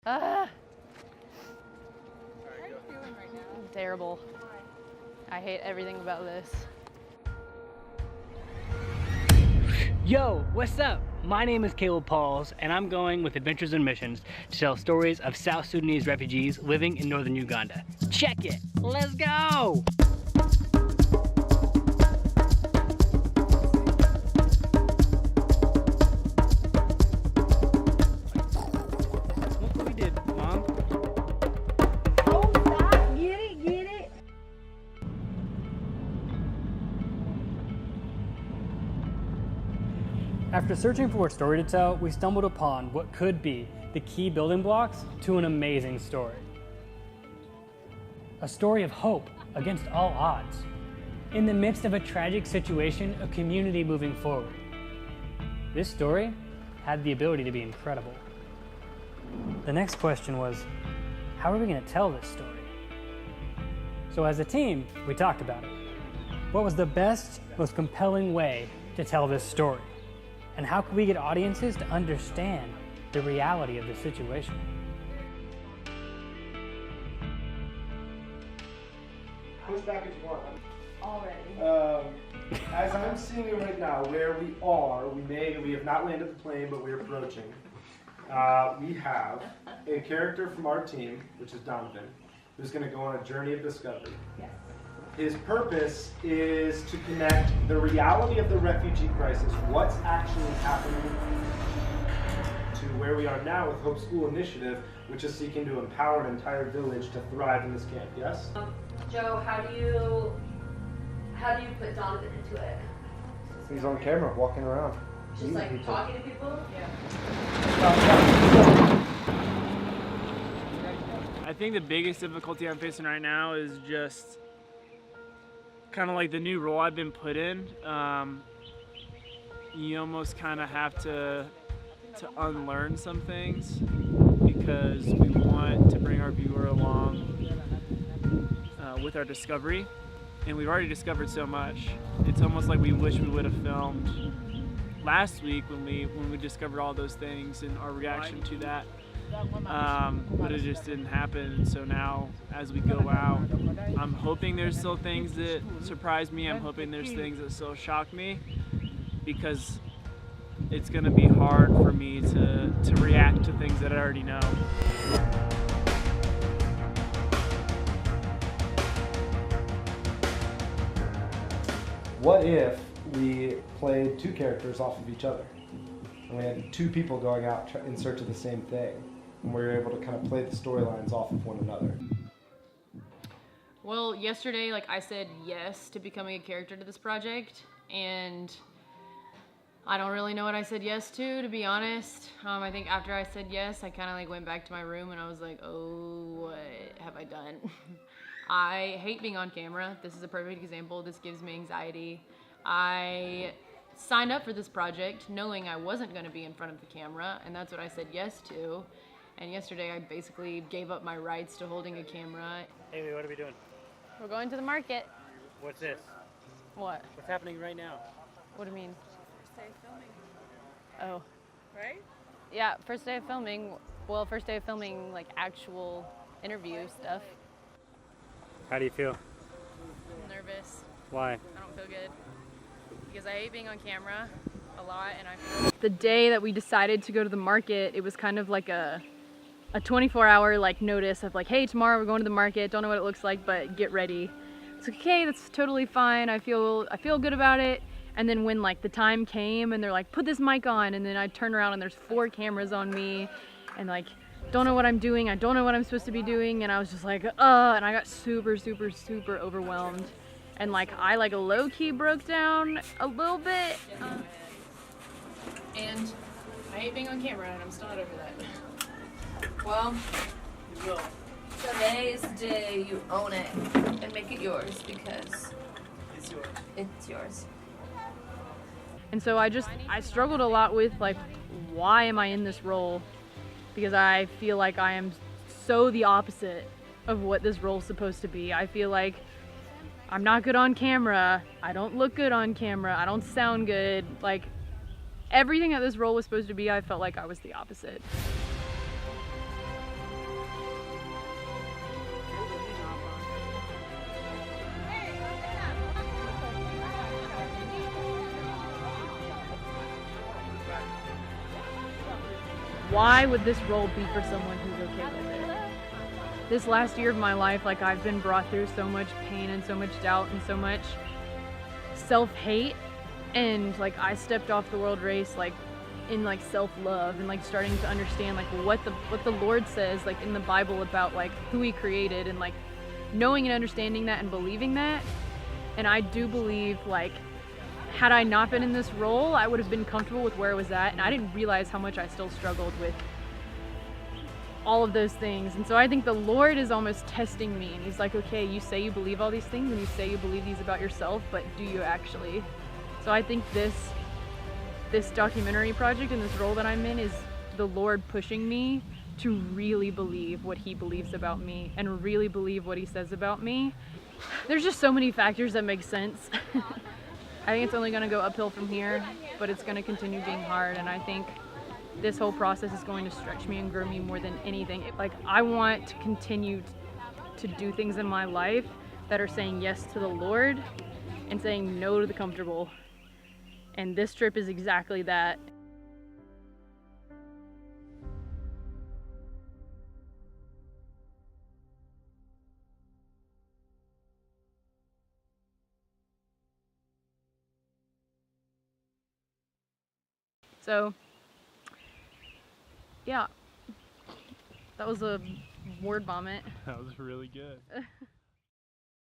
How are you feeling right now? Terrible. I hate everything about this. Yo, what's up? My name is Caleb Pauls, and I'm going with Adventures and Missions to tell stories of South Sudanese refugees living in northern Uganda. Check it! Let's go! Look what we did, Mom. Oh, stop! Get it, get it! After searching for a story to tell, we stumbled upon what could be the key building blocks to an amazing story. A story of hope against all odds. In the midst of a tragic situation, a community moving forward. This story had the ability to be incredible. The next question was, how are we going to tell this story? So as a team, we talked about it. What was the best, most compelling way to tell this story? And how can we get audiences to understand the reality of the situation? Push back if you want. Already. As I'm seeing it right now, where we are, we have not landed the plane, but we're approaching. We have a character from our team, which is Donovan, who's going to go on a journey of discovery. Yes. His purpose is to connect the reality of the refugee crisis, what's actually happening, to where we are now with Hope School Initiative, which is seeking to empower an entire village to thrive in this camp. Yes? Joe, how do you put Donovan into it? He's on camera, walking around. Just like talking to people? I think the biggest difficulty I'm facing right now is just kind of like the new role I've been put in. You almost kind of have to unlearn some things because we want to bring our viewer along with our discovery, and we've already discovered so much. It's almost like we wish we would have filmed last week when we discovered all those things and our reaction to that, but it just didn't happen. So now as we go out, I'm hoping there's still things that surprise me. I'm hoping there's things that still shock me, because it's going to be hard for me to react to things that I already know. What if we played two characters off of each other? And we had two people going out in search of the same thing. And we were able to kind of play the storylines off of one another. Well, yesterday, I said yes to becoming a character to this project, and I don't really know what I said yes to be honest. I think after I said yes, I kind of went back to my room and I was like, oh, what have I done? I hate being on camera. This is a perfect example. This gives me anxiety. I signed up for this project knowing I wasn't going to be in front of the camera, and that's what I said yes to. And yesterday I basically gave up my rights to holding a camera. Amy, what are we doing? We're going to the market. What's this? What? What's happening right now? What do you mean? First day of filming. Oh. Right? Yeah, first day of filming. Well, first day of filming, actual interview stuff. How do you feel? I'm nervous. Why? I don't feel good. Because I hate being on camera a lot, and I feel the day that we decided to go to the market, it was kind of like a 24-hour notice of hey, tomorrow we're going to the market. Don't know what it looks like, but get ready. It's okay, that's totally fine. I feel good about it. And then when the time came and they're like, put this mic on, and then I turn around and there's 4 cameras on me, and don't know what I'm doing. I don't know what I'm supposed to be doing, and I was just and I got super, super, super overwhelmed. And I low-key broke down a little bit. And I hate being on camera, and I'm still not over that. Well, today's the day you own it and make it yours, because it's yours. And so I struggled a lot with why am I in this role? Because I feel like I am so the opposite of what this role is supposed to be. I feel like I'm not good on camera. I don't look good on camera. I don't sound good. Everything that this role was supposed to be, I felt like I was the opposite. why would this role be for someone who's okay with it? This last year of my life, like, I've been brought through so much pain and so much doubt and so much self-hate, and like I stepped off the world race like in like self-love and like starting to understand like what the Lord says like in the Bible about like who he created, and like knowing and understanding that and believing that. And I do believe like had I not been in this role, I would have been comfortable with where I was at, and I didn't realize how much I still struggled with all of those things. And so I think the Lord is almost testing me, and he's like, okay, you say you believe all these things and you say you believe these about yourself, but do you actually? So I think this documentary project and this role that I'm in is the Lord pushing me to really believe what he believes about me and really believe what he says about me. There's just so many factors that make sense. I think it's only going to go uphill from here, but it's going to continue being hard, and I think this whole process is going to stretch me and grow me more than anything. Like, I want to continue to do things in my life that are saying yes to the Lord and saying no to the comfortable. And this trip is exactly that. So, yeah, that was a word vomit. That was really good.